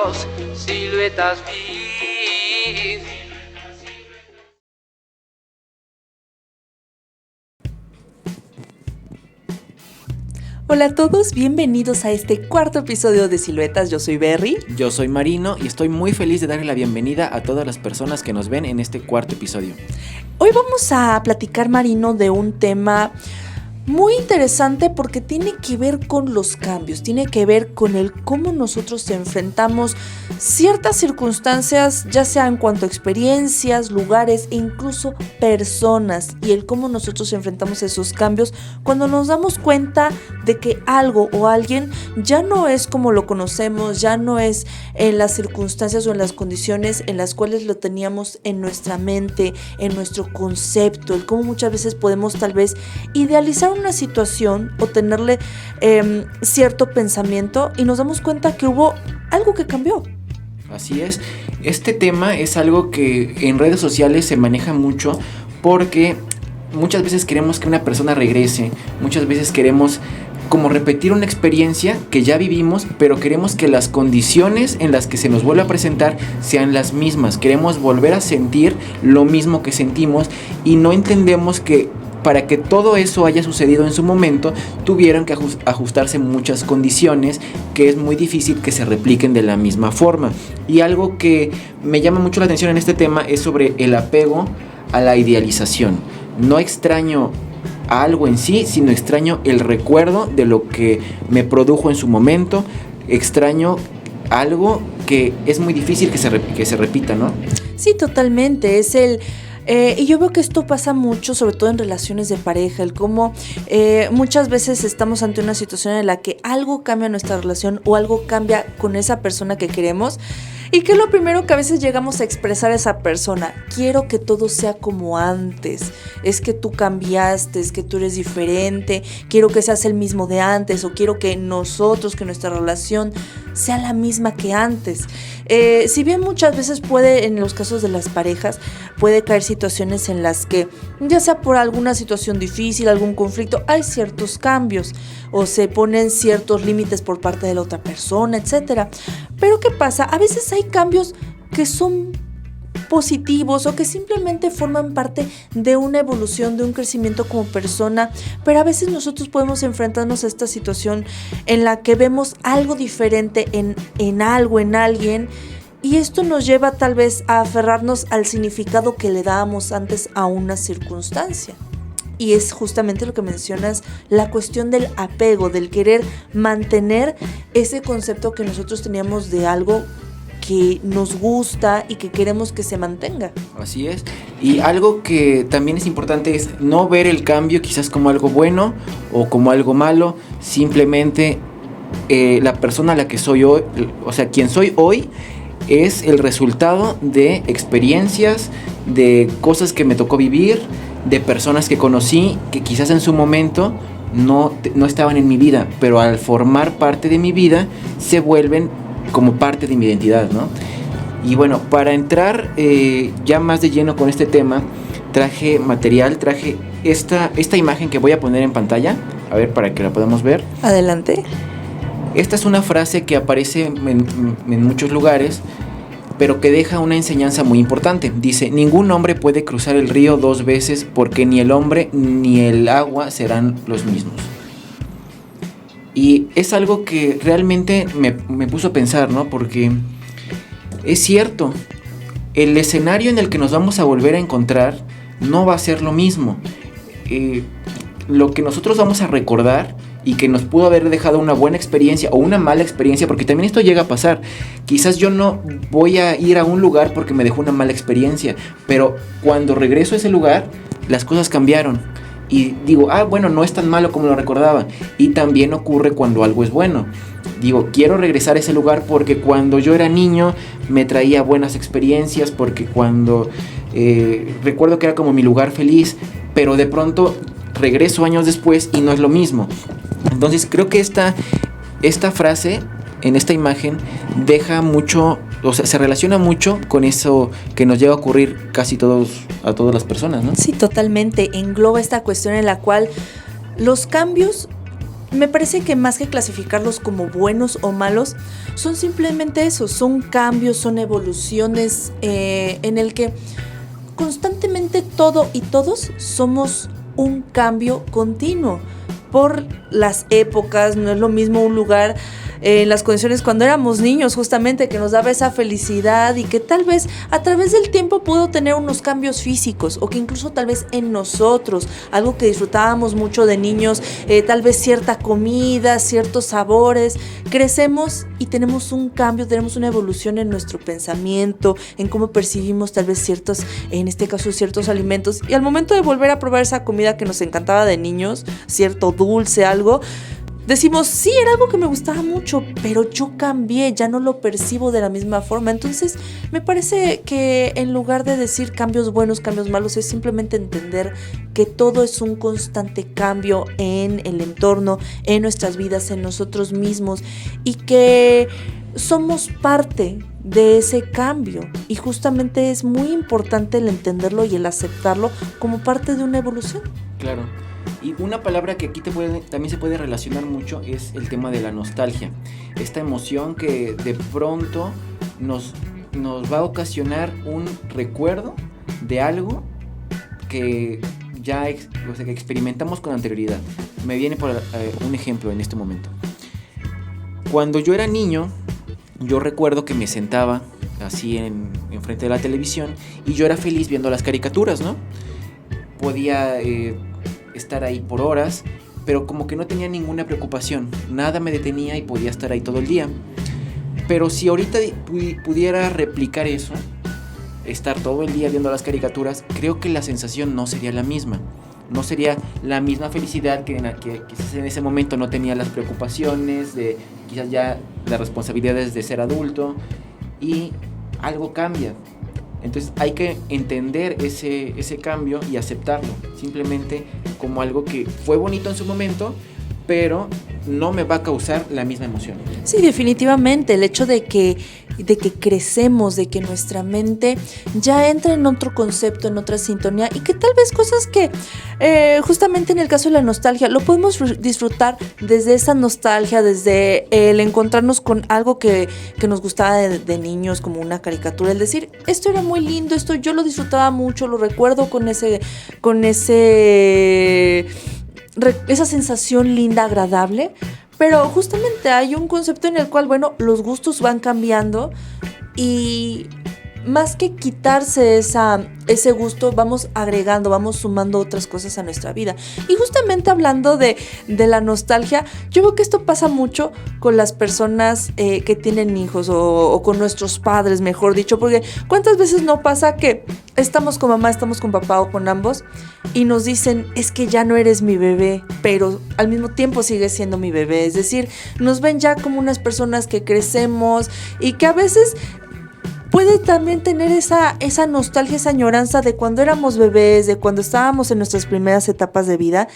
Dios, siluetas vi. Hola a todos, bienvenidos a este cuarto episodio de Siluetas. Yo soy Berry. Yo soy Marino y estoy muy feliz de darle la bienvenida a todas las personas que nos ven en este cuarto episodio. Hoy vamos a platicar, Marino, de un tema muy interesante porque tiene que ver con los cambios, tiene que ver con el cómo nosotros enfrentamos ciertas circunstancias, ya sea en cuanto a experiencias, lugares e incluso personas, y el cómo nosotros enfrentamos esos cambios cuando nos damos cuenta de que algo o alguien ya no es como lo conocemos, ya no es en las circunstancias o en las condiciones en las cuales lo teníamos en nuestra mente, en nuestro concepto, el cómo muchas veces podemos tal vez idealizar una situación o tenerle cierto pensamiento y nos damos cuenta que hubo algo que cambió. Así es, este tema es algo que en redes sociales se maneja mucho porque muchas veces queremos que una persona regrese, muchas veces queremos como repetir una experiencia que ya vivimos, pero queremos que las condiciones en las que se nos vuelva a presentar sean las mismas, queremos volver a sentir lo mismo que sentimos y no entendemos que para que todo eso haya sucedido en su momento, tuvieron que ajustarse muchas condiciones que es muy difícil que se repliquen de la misma forma. Y algo que me llama mucho la atención en este tema es sobre el apego a la idealización. No extraño a algo en sí, sino extraño el recuerdo de lo que me produjo en su momento. Extraño algo que es muy difícil que se repita, ¿no? Sí, totalmente. Y yo veo que esto pasa mucho, sobre todo en relaciones de pareja, el cómo muchas veces estamos ante una situación en la que algo cambia en nuestra relación o algo cambia con esa persona que queremos. ¿Y qué es lo primero que a veces llegamos a expresar a esa persona? Quiero que todo sea como antes, es que tú cambiaste, es que tú eres diferente, quiero que seas el mismo de antes o quiero que nosotros, que nuestra relación sea la misma que antes. Si bien muchas veces puede, en los casos de las parejas, puede caer situaciones en las que, ya sea por alguna situación difícil, algún conflicto, hay ciertos cambios o se ponen ciertos límites por parte de la otra persona, etcétera. Pero ¿qué pasa? A veces hay cambios que son positivos o que simplemente forman parte de una evolución, de un crecimiento como persona, pero a veces nosotros podemos enfrentarnos a esta situación en la que vemos algo diferente en algo, en alguien, y esto nos lleva tal vez a aferrarnos al significado que le dábamos antes a una circunstancia. Y es justamente lo que mencionas, la cuestión del apego, del querer mantener ese concepto que nosotros teníamos de algo que nos gusta y que queremos que se mantenga. Así es. Y algo que también es importante es no ver el cambio quizás como algo bueno o como algo malo. Simplemente la persona a la que soy hoy, o sea, quien soy hoy, es el resultado de experiencias, de cosas que me tocó vivir, de personas que conocí que quizás en su momento no estaban en mi vida, pero al formar parte de mi vida se vuelven como parte de mi identidad, ¿no? Y bueno, para entrar ya más de lleno con este tema, traje esta imagen que voy a poner en pantalla, a ver, para que la podamos ver. Adelante. Esta es una frase que aparece en muchos lugares, pero que deja una enseñanza muy importante. Dice: ningún hombre puede cruzar el río dos veces porque ni el hombre ni el agua serán los mismos. Y es algo que realmente me puso a pensar, ¿no? Porque es cierto, el escenario en el que nos vamos a volver a encontrar no va a ser lo mismo. Lo que nosotros vamos a recordar y que nos pudo haber dejado una buena experiencia o una mala experiencia, porque también esto llega a pasar. Quizás yo no voy a ir a un lugar porque me dejó una mala experiencia, pero cuando regreso a ese lugar, las cosas cambiaron. Y digo, bueno, no es tan malo como lo recordaba. Y también ocurre cuando algo es bueno. Digo, quiero regresar a ese lugar porque cuando yo era niño me traía buenas experiencias, porque cuando recuerdo que era como mi lugar feliz, pero de pronto regreso años después y no es lo mismo. Entonces creo que esta frase en esta imagen deja mucho, o sea, se relaciona mucho con eso que nos llega a ocurrir a todas las personas, ¿no? Sí, totalmente. Engloba esta cuestión en la cual los cambios me parece que más que clasificarlos como buenos o malos, son simplemente eso, son cambios, son evoluciones en el que constantemente todo y todos somos un cambio continuo por las épocas. No es lo mismo un lugar en las condiciones cuando éramos niños, justamente, que nos daba esa felicidad y que tal vez a través del tiempo pudo tener unos cambios físicos, o que incluso tal vez en nosotros, algo que disfrutábamos mucho de niños, tal vez cierta comida, ciertos sabores, crecemos y tenemos un cambio, tenemos una evolución en nuestro pensamiento, en cómo percibimos tal vez ciertos, en este caso ciertos alimentos, y al momento de volver a probar esa comida que nos encantaba de niños, cierto dulce, algo, decimos, sí, era algo que me gustaba mucho, pero yo cambié, ya no lo percibo de la misma forma. Entonces, me parece que en lugar de decir cambios buenos, cambios malos, es simplemente entender que todo es un constante cambio en el entorno, en nuestras vidas, en nosotros mismos, y que somos parte de ese cambio. Y justamente es muy importante el entenderlo y el aceptarlo como parte de una evolución. Claro. Y una palabra que aquí también se puede relacionar mucho es el tema de la nostalgia. Esta emoción que de pronto nos va a ocasionar un recuerdo de algo que ya que experimentamos con anterioridad. Me viene por un ejemplo en este momento. Cuando yo era niño, yo recuerdo que me sentaba así en frente de la televisión y yo era feliz viendo las caricaturas, ¿no? Podía estar ahí por horas, pero como que no tenía ninguna preocupación, nada me detenía y podía estar ahí todo el día. Pero si ahorita pudiera replicar eso, estar todo el día viendo las caricaturas, creo que la sensación no sería la misma. No sería la misma felicidad que quizás en ese momento no tenía las preocupaciones de quizás ya las responsabilidades de ser adulto, y algo cambia. Entonces hay que entender ese cambio y aceptarlo simplemente como algo que fue bonito en su momento, pero no me va a causar la misma emoción. Sí, definitivamente, el hecho de que crecemos, de que nuestra mente ya entra en otro concepto, en otra sintonía, y que tal vez cosas que justamente en el caso de la nostalgia lo podemos disfrutar desde esa nostalgia, desde el encontrarnos con algo que nos gustaba de niños, como una caricatura, el decir, esto era muy lindo, esto yo lo disfrutaba mucho, lo recuerdo con esa sensación linda, agradable. Pero justamente hay un concepto en el cual, bueno, los gustos van cambiando, y más que quitarse ese gusto, vamos agregando, vamos sumando otras cosas a nuestra vida. Y justamente hablando de la nostalgia, yo veo que esto pasa mucho con las personas que tienen hijos, o con nuestros padres, mejor dicho, porque ¿cuántas veces no pasa que estamos con mamá, estamos con papá o con ambos y nos dicen, es que ya no eres mi bebé, pero al mismo tiempo sigues siendo mi bebé? Es decir, nos ven ya como unas personas que crecemos y que a veces puede también tener esa nostalgia, esa añoranza de cuando éramos bebés, de cuando estábamos en nuestras primeras etapas de vida.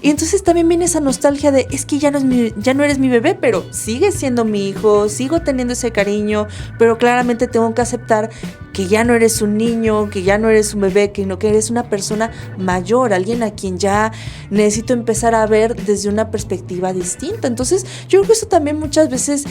Y entonces también viene esa nostalgia de, es que ya no eres mi bebé, pero sigues siendo mi hijo, sigo teniendo ese cariño, pero claramente tengo que aceptar que ya no eres un niño, que ya no eres un bebé, que eres una persona mayor, alguien a quien ya necesito empezar a ver desde una perspectiva distinta. Entonces yo creo que eso también muchas veces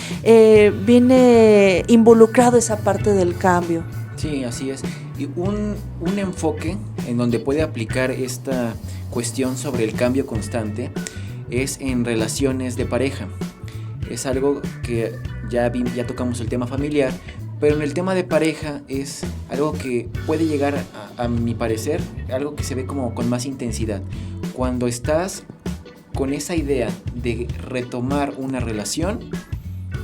viene involucrado esa parte del cambio. Sí, así es. Y un enfoque en donde puede aplicar esta cuestión sobre el cambio constante es en relaciones de pareja. Es algo que ya tocamos el tema familiar, pero en el tema de pareja es algo que puede llegar a mi parecer, algo que se ve como con más intensidad. Cuando estás con esa idea de retomar una relación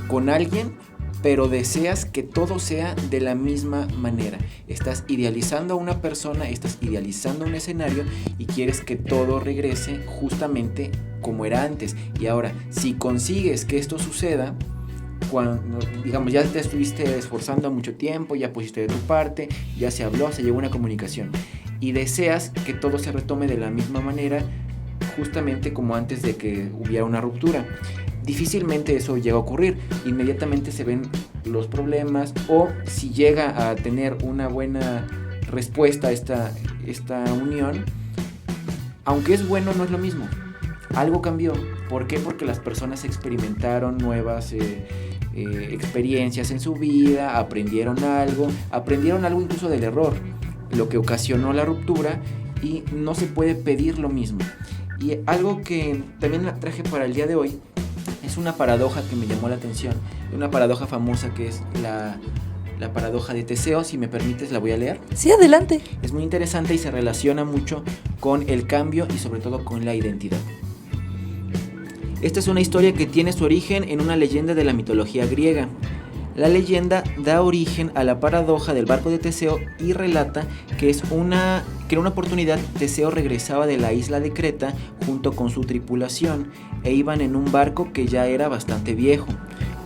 con alguien, pero deseas que todo sea de la misma manera. Estás idealizando a una persona, estás idealizando un escenario y quieres que todo regrese justamente como era antes. Y ahora, si consigues que esto suceda, cuando, digamos, ya te estuviste esforzando mucho tiempo, ya pusiste de tu parte, ya se habló, se llegó a una comunicación, y deseas que todo se retome de la misma manera, justamente como antes de que hubiera una ruptura. Difícilmente eso llega a ocurrir, inmediatamente se ven los problemas, o si llega a tener una buena respuesta a esta unión, aunque es bueno, no es lo mismo. Algo cambió, ¿Por qué? Porque las personas experimentaron nuevas experiencias en su vida, aprendieron algo incluso del error, lo que ocasionó la ruptura, y no se puede pedir lo mismo. Y algo que también traje para el día de hoy es una paradoja que me llamó la atención, una paradoja famosa que es la paradoja de Teseo. Si me permites, la voy a leer. Sí, adelante. Es muy interesante y se relaciona mucho con el cambio y sobre todo con la identidad. Esta es una historia que tiene su origen en una leyenda de la mitología griega. La leyenda da origen a la paradoja del barco de Teseo y relata que en una oportunidad Teseo regresaba de la isla de Creta junto con su tripulación e iban en un barco que ya era bastante viejo.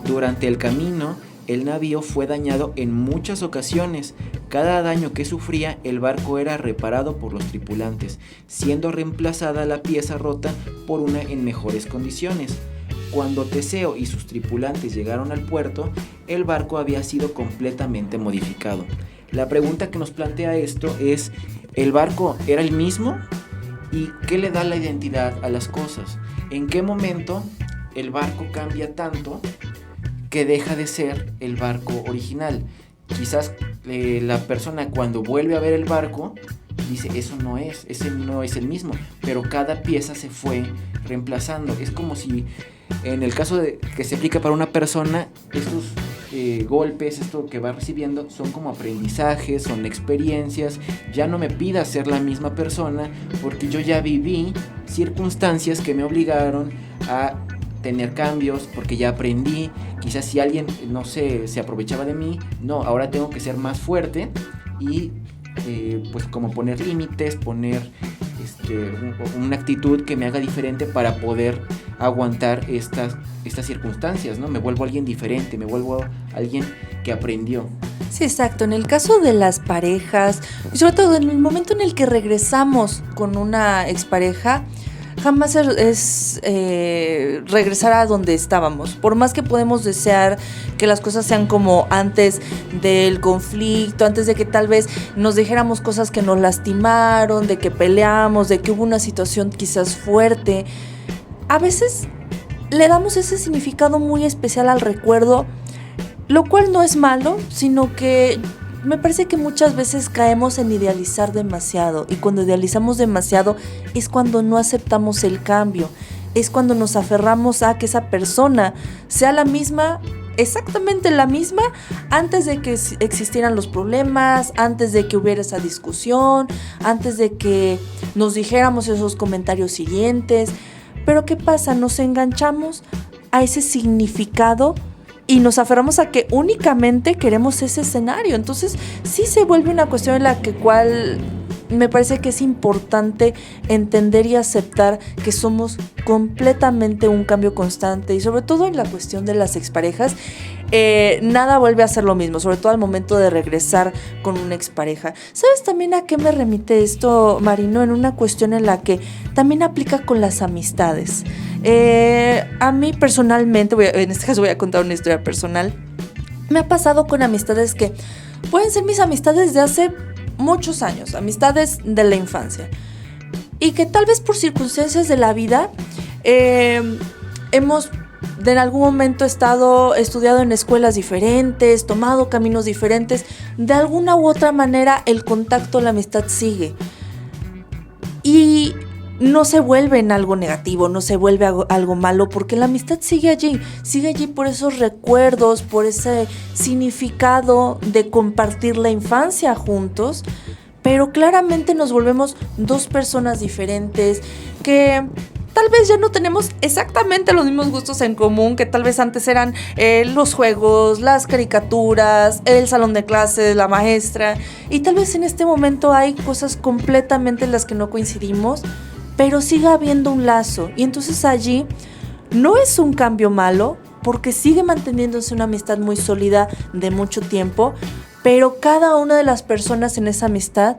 Durante el camino, el navío fue dañado en muchas ocasiones. Cada daño que sufría, el barco era reparado por los tripulantes, siendo reemplazada la pieza rota por una en mejores condiciones. Cuando Teseo y sus tripulantes llegaron al puerto, el barco había sido completamente modificado. La pregunta que nos plantea esto es, ¿el barco era el mismo? ¿Y qué le da la identidad a las cosas? ¿En qué momento el barco cambia tanto que deja de ser el barco original? Quizás la persona cuando vuelve a ver el barco dice, ese no es el mismo, pero cada pieza se fue reemplazando. Es como si en el caso de que se aplica para una persona, estos golpes, esto que va recibiendo son como aprendizajes, son experiencias. Ya no me pida ser la misma persona porque yo ya viví circunstancias que me obligaron a tener cambios, porque ya aprendí. Quizás si alguien, no sé, se aprovechaba de mí, no, ahora tengo que ser más fuerte y pues como poner límites, poner una actitud que me haga diferente para poder aguantar estas circunstancias, ¿no? Me vuelvo alguien diferente, me vuelvo alguien que aprendió. Sí, exacto. En el caso de las parejas, y sobre todo en el momento en el que regresamos con una expareja, jamás es regresar a donde estábamos. Por más que podemos desear que las cosas sean como antes del conflicto, antes de que tal vez nos dijéramos cosas que nos lastimaron, de que peleamos, de que hubo una situación quizás fuerte, a veces le damos ese significado muy especial al recuerdo, lo cual no es malo, sino que me parece que muchas veces caemos en idealizar demasiado, y cuando idealizamos demasiado es cuando no aceptamos el cambio, es cuando nos aferramos a que esa persona sea la misma, exactamente la misma, antes de que existieran los problemas, antes de que hubiera esa discusión, antes de que nos dijéramos esos comentarios hirientes. Pero ¿qué pasa? Nos enganchamos a ese significado y nos aferramos a que únicamente queremos ese escenario. Entonces sí se vuelve una cuestión en la cual me parece que es importante entender y aceptar que somos completamente un cambio constante, y sobre todo en la cuestión de las exparejas, nada vuelve a ser lo mismo, sobre todo al momento de regresar con una expareja. ¿Sabes también a qué me remite esto, Marino? En una cuestión en la que también aplica con las amistades. A mí personalmente, en este caso voy a contar una historia personal. Me ha pasado con amistades que pueden ser mis amistades de hace muchos años, amistades de la infancia, y que tal vez por circunstancias de la vida hemos en algún momento estudiado en escuelas diferentes, tomado caminos diferentes. De alguna u otra manera el contacto, la amistad sigue, y no se vuelve en algo negativo, no se vuelve algo malo, porque la amistad sigue allí por esos recuerdos, por ese significado de compartir la infancia juntos. Pero claramente nos volvemos dos personas diferentes que tal vez ya no tenemos exactamente los mismos gustos en común, que tal vez antes eran los juegos, las caricaturas, el salón de clases, la maestra, y tal vez en este momento hay cosas completamente en las que no coincidimos, pero sigue habiendo un lazo, y entonces allí no es un cambio malo, porque sigue manteniéndose una amistad muy sólida de mucho tiempo, pero cada una de las personas en esa amistad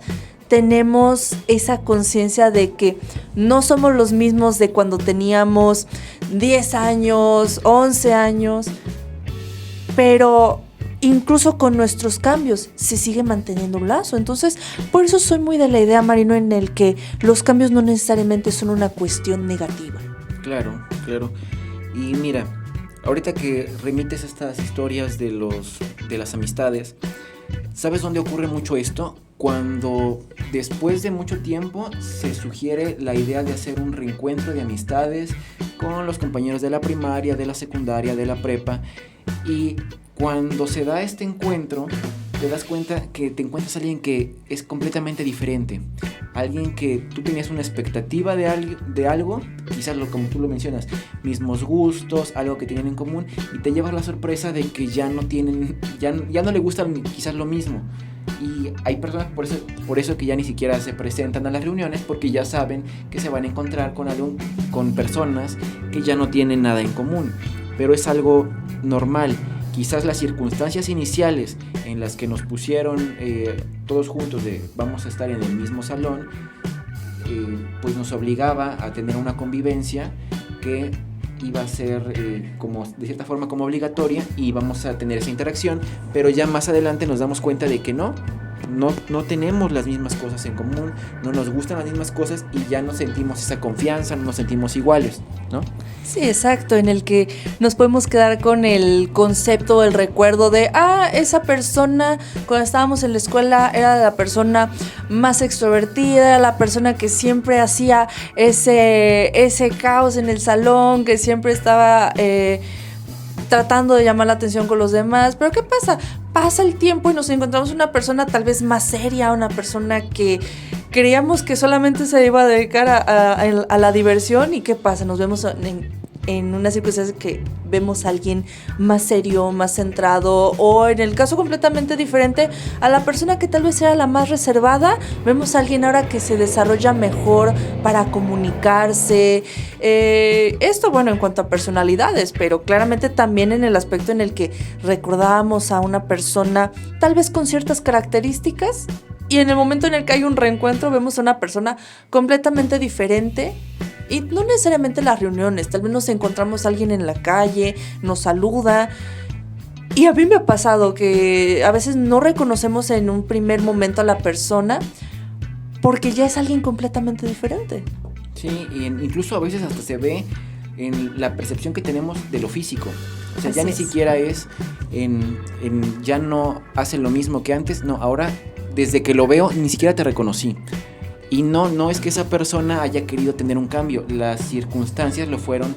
tenemos esa conciencia de que no somos los mismos de cuando teníamos 10 años, 11 años, pero incluso con nuestros cambios se sigue manteniendo un lazo. Entonces, por eso soy muy de la idea, Marino, en el que los cambios no necesariamente son una cuestión negativa. Claro, claro. Y mira, ahorita que remites estas historias de las amistades, ¿sabes dónde ocurre mucho esto? Cuando después de mucho tiempo se sugiere la idea de hacer un reencuentro de amistades con los compañeros de la primaria, de la secundaria, de la prepa, y cuando se da este encuentro, te das cuenta que te encuentras a alguien que es completamente diferente. Alguien que tú tenías una expectativa de algo, quizás como tú lo mencionas, mismos gustos, algo que tienen en común, y te llevas la sorpresa de que ya no le gusta quizás lo mismo. Y hay personas por eso que ya ni siquiera se presentan a las reuniones, porque ya saben que se van a encontrar con personas que ya no tienen nada en común. Pero es algo normal. Quizás las circunstancias iniciales en las que nos pusieron todos juntos de vamos a estar en el mismo salón, pues nos obligaba a tener una convivencia que iba a ser como de cierta forma como obligatoria, y vamos a tener esa interacción, pero ya más adelante nos damos cuenta de que no tenemos las mismas cosas en común, no nos gustan las mismas cosas, y ya no sentimos esa confianza, no nos sentimos iguales, ¿no? Sí, exacto, en el que nos podemos quedar con el concepto, el recuerdo de, esa persona cuando estábamos en la escuela era la persona más extrovertida, era la persona que siempre hacía ese caos en el salón, que siempre estaba tratando de llamar la atención con los demás. Pero ¿qué pasa? Pasa el tiempo y nos encontramos una persona tal vez más seria, una persona que creíamos que solamente se iba a dedicar a la diversión. ¿Y qué pasa? Nos vemos en una circunstancia que vemos a alguien más serio, más centrado, o en el caso completamente diferente, a la persona que tal vez era la más reservada, vemos a alguien ahora que se desarrolla mejor para comunicarse. Esto, bueno, en cuanto a personalidades, pero claramente también en el aspecto en el que recordábamos a una persona tal vez con ciertas características, y en el momento en el que hay un reencuentro vemos a una persona completamente diferente. Y no necesariamente en las reuniones, tal vez nos encontramos a alguien en la calle, nos saluda. Y a mí me ha pasado que a veces no reconocemos en un primer momento a la persona porque ya es alguien completamente diferente. Sí, y incluso a veces hasta se ve en la percepción que tenemos de lo físico. O sea, ya ni siquiera es ya no hace lo mismo que antes. No, ahora desde que lo veo ni siquiera te reconocí. Y no es que esa persona haya querido tener un cambio, las circunstancias le fueron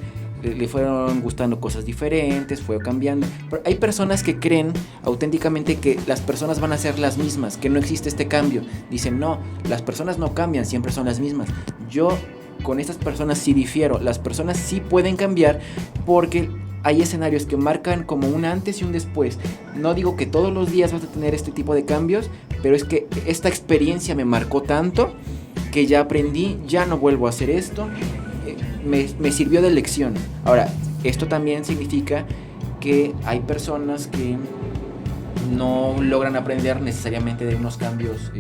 gustando cosas diferentes, fue cambiando. Pero hay personas que creen auténticamente que las personas van a ser las mismas, que no existe este cambio. Dicen, no, las personas no cambian, siempre son las mismas. Yo con estas personas sí difiero, las personas sí pueden cambiar porque hay escenarios que marcan como un antes y un después. No digo que todos los días vas a tener este tipo de cambios, pero es que esta experiencia me marcó tanto que ya aprendí, ya no vuelvo a hacer esto, me sirvió de lección. Ahora, esto también significa que hay personas que no logran aprender necesariamente de unos cambios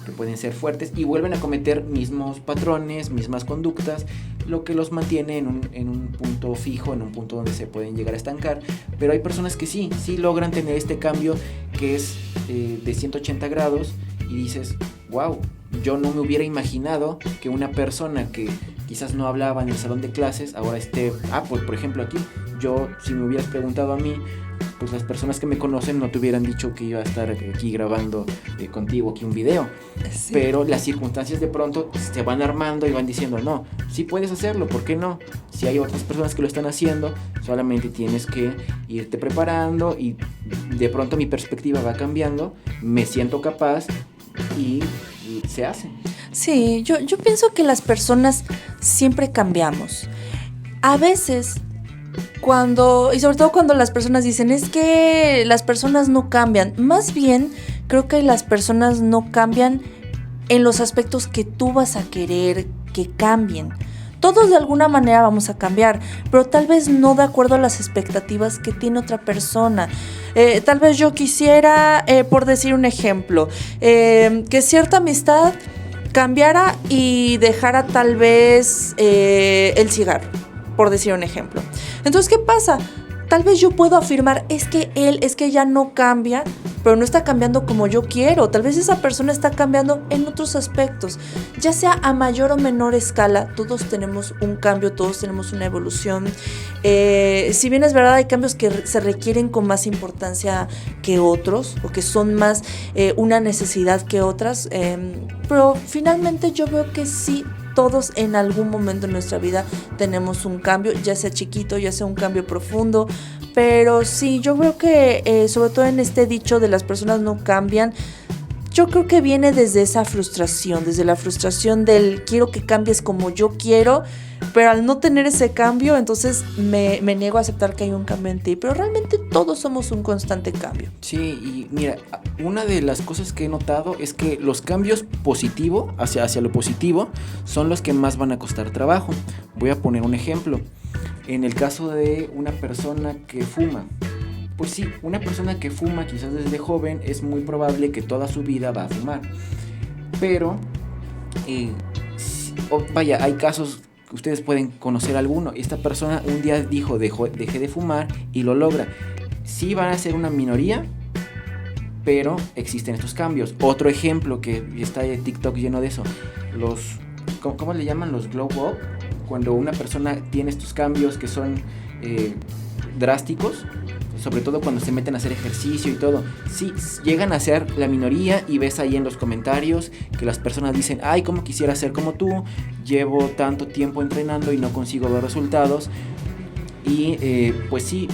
que pueden ser fuertes y vuelven a cometer mismos patrones, mismas conductas, lo que los mantiene en un punto fijo, en un punto donde se pueden llegar a estancar. Pero hay personas que sí logran tener este cambio que es de 180 grados y dices, wow, yo no me hubiera imaginado que una persona que quizás no hablaba en el salón de clases ahora esté, pues por ejemplo aquí, yo si me hubieras preguntado a mí, pues las personas que me conocen no te hubieran dicho que iba a estar aquí grabando contigo aquí un video. Sí. Pero las circunstancias de pronto se van armando y van diciendo, no, sí puedes hacerlo, ¿por qué no? Si hay otras personas que lo están haciendo, solamente tienes que irte preparando y de pronto mi perspectiva va cambiando, me siento capaz y se hace. Sí, yo pienso que las personas siempre cambiamos. A veces y sobre todo cuando las personas dicen es que las personas no cambian, más bien creo que las personas no cambian en los aspectos que tú vas a querer que cambien. Todos de alguna manera vamos a cambiar, pero tal vez no de acuerdo a las expectativas que tiene otra persona. Tal vez yo quisiera, por decir un ejemplo, que cierta amistad cambiara y dejara tal vez el cigarro, por decir un ejemplo. Entonces, ¿qué pasa? tal vez yo puedo afirmar, es que ella no cambia, pero no está cambiando como yo quiero. Tal vez esa persona está cambiando en otros aspectos, ya sea a mayor o menor escala. Todos tenemos un cambio, todos tenemos una evolución. Si bien es verdad, hay cambios que se requieren con más importancia que otros, o que son más una necesidad que otras, pero finalmente yo veo que sí, todos en algún momento en nuestra vida tenemos un cambio, ya sea chiquito, ya sea un cambio profundo, pero sí, yo creo que sobre todo en este dicho de las personas no cambian, yo creo que viene desde esa frustración, desde la frustración del quiero que cambies como yo quiero, pero al no tener ese cambio, entonces me niego a aceptar que hay un cambio en ti, pero realmente todos somos un constante cambio. Sí, y mira, una de las cosas que he notado es que los cambios positivos, hacia lo positivo, son los que más van a costar trabajo. Voy a poner un ejemplo. En el caso de una persona que fuma, pues sí, una persona que fuma quizás desde joven es muy probable que toda su vida va a fumar. Pero, vaya, hay casos que ustedes pueden conocer alguno. Esta persona un día dijo, dejé de fumar y lo logra. Sí van a ser una minoría, pero existen estos cambios. Otro ejemplo que está en TikTok lleno de eso. ¿Cómo le llaman? Los glow up. Cuando una persona tiene estos cambios que son drásticos, sobre todo cuando se meten a hacer ejercicio y todo, sí, llegan a ser la minoría y ves ahí en los comentarios que las personas dicen, ay, cómo quisiera ser como tú, llevo tanto tiempo entrenando y no consigo ver resultados, y pues sí,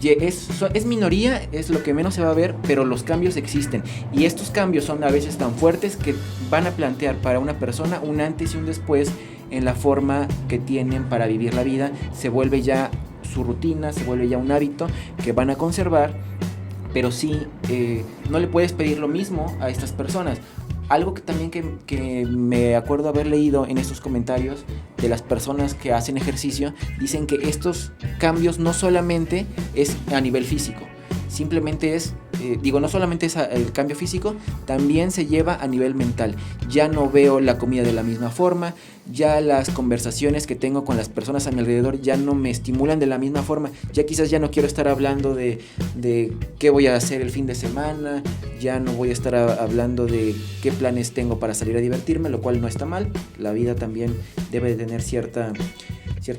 es minoría, es lo que menos se va a ver, pero los cambios existen, y estos cambios son a veces tan fuertes que van a plantear para una persona un antes y un después en la forma que tienen para vivir la vida. Se vuelve ya su rutina, se vuelve ya un hábito que van a conservar, pero sí, no le puedes pedir lo mismo a estas personas. Algo que también que me acuerdo haber leído en estos comentarios de las personas que hacen ejercicio, dicen que estos cambios no solamente es a nivel físico, simplemente es, no solamente es el cambio físico, también se lleva a nivel mental. Ya no veo la comida de la misma forma, ya las conversaciones que tengo con las personas a mi alrededor ya no me estimulan de la misma forma, ya quizás ya no quiero estar hablando de qué voy a hacer el fin de semana, ya no voy a estar hablando de qué planes tengo para salir a divertirme, lo cual no está mal. La vida también debe de tener cierto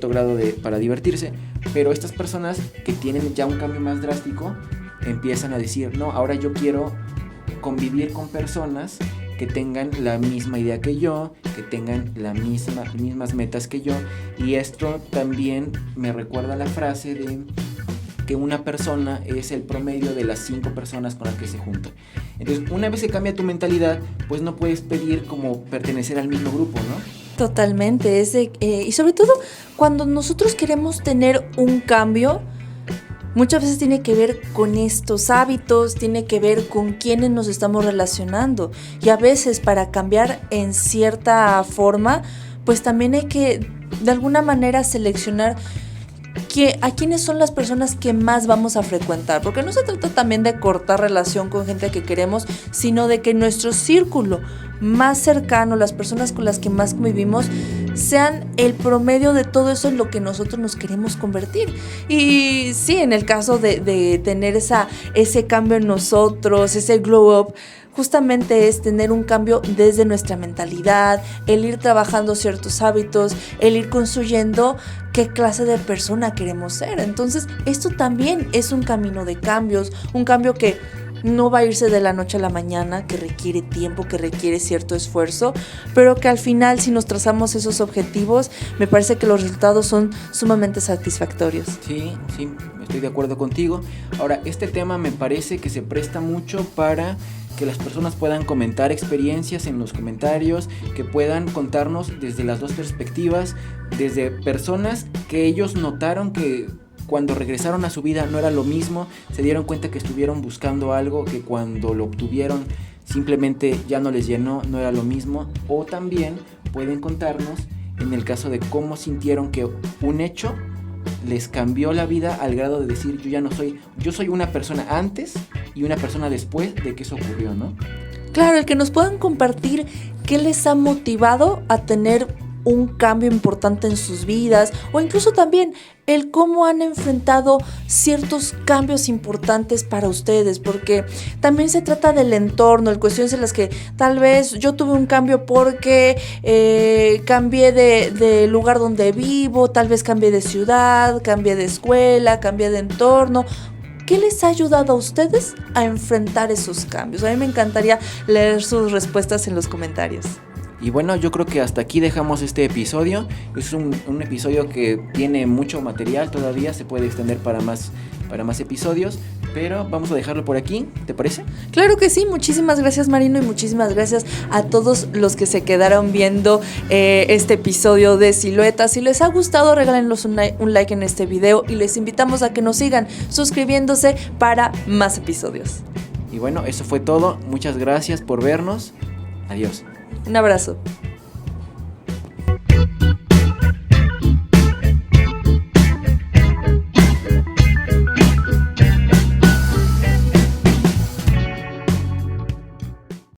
grado para divertirse, pero estas personas que tienen ya un cambio más drástico empiezan a decir, no, ahora yo quiero convivir con personas que tengan la misma idea que yo, que tengan las mismas metas que yo, y esto también me recuerda la frase de que una persona es el promedio de las 5 personas con las que se junta. Entonces, una vez que cambia tu mentalidad, pues no puedes pedir como pertenecer al mismo grupo, ¿no? Totalmente, y sobre todo cuando nosotros queremos tener un cambio, muchas veces tiene que ver con estos hábitos, tiene que ver con quiénes nos estamos relacionando, y a veces para cambiar en cierta forma, pues también hay que de alguna manera seleccionar a quiénes son las personas que más vamos a frecuentar, porque no se trata también de cortar relación con gente que queremos, sino de que nuestro círculo más cercano, las personas con las que más convivimos, sean el promedio de todo eso en lo que nosotros nos queremos convertir. Y sí, en el caso de tener ese cambio en nosotros, ese glow up, justamente es tener un cambio desde nuestra mentalidad, el ir trabajando ciertos hábitos, el ir construyendo qué clase de persona queremos ser. Entonces, esto también es un camino de cambios, un cambio que no va a irse de la noche a la mañana, que requiere tiempo, que requiere cierto esfuerzo, pero que al final, si nos trazamos esos objetivos, me parece que los resultados son sumamente satisfactorios. Sí, estoy de acuerdo contigo. Ahora, este tema me parece que se presta mucho para que las personas puedan comentar experiencias en los comentarios, que puedan contarnos desde las dos perspectivas, desde personas que ellos notaron que cuando regresaron a su vida no era lo mismo, se dieron cuenta que estuvieron buscando algo que cuando lo obtuvieron simplemente ya no les llenó, no era lo mismo, o también pueden contarnos en el caso de cómo sintieron que un hecho les cambió la vida al grado de decir, yo soy una persona antes y una persona después de que eso ocurrió, ¿no? Claro, el que nos puedan compartir qué les ha motivado a tener un cambio importante en sus vidas, o incluso también el cómo han enfrentado ciertos cambios importantes para ustedes, porque también se trata del entorno, el cuestiones en las que tal vez yo tuve un cambio porque cambié de lugar donde vivo, tal vez cambié de ciudad, cambié de escuela, cambié de entorno. ¿Qué les ha ayudado a ustedes a enfrentar esos cambios? A mí me encantaría leer sus respuestas en los comentarios. Y bueno, yo creo que hasta aquí dejamos este episodio. Es un episodio que tiene mucho material todavía, se puede extender para más episodios, pero vamos a dejarlo por aquí, ¿te parece? Claro que sí, muchísimas gracias Marino y muchísimas gracias a todos los que se quedaron viendo este episodio de Siluetas. Si les ha gustado, regálenos un like en este video y les invitamos a que nos sigan suscribiéndose para más episodios. Y bueno, eso fue todo, muchas gracias por vernos, adiós. Un abrazo.